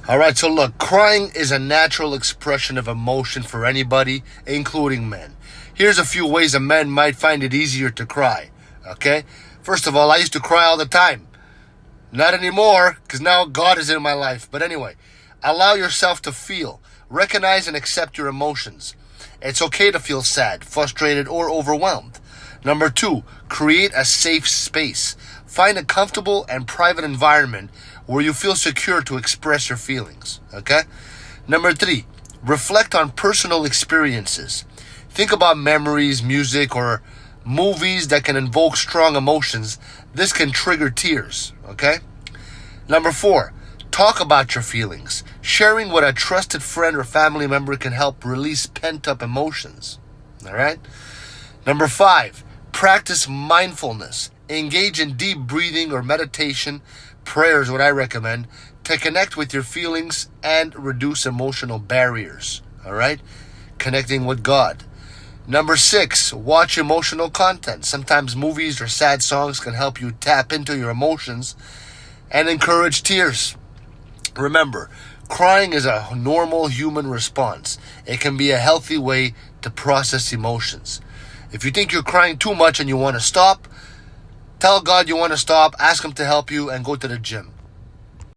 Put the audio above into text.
Alright, so look, crying is a natural expression of emotion for anybody, including men. Here's a few ways a man might find it easier to cry, okay? First of all, I used to cry all the time. Not anymore, because now God is in my life. But anyway, allow yourself to feel. Recognize and accept your emotions. It's okay to feel sad, frustrated, or overwhelmed. Number 2, create a safe space. Find a comfortable and private environment where you feel secure to express your feelings, okay? Number 3, reflect on personal experiences. Think about memories, music, or movies that can invoke strong emotions. This can trigger tears, okay? Number 4, talk about your feelings. Sharing with a trusted friend or family member can help release pent-up emotions, all right? Number 5, practice mindfulness. Engage in deep breathing or meditation. Prayer is what I recommend to connect with your feelings and reduce emotional barriers, all right? Connecting with God. Number 6, watch emotional content. Sometimes movies or sad songs can help you tap into your emotions and encourage tears. Remember, crying is a normal human response. It can be a healthy way to process emotions. If you think you're crying too much and you want to stop, tell God you want to stop, ask Him to help you, and go to the gym.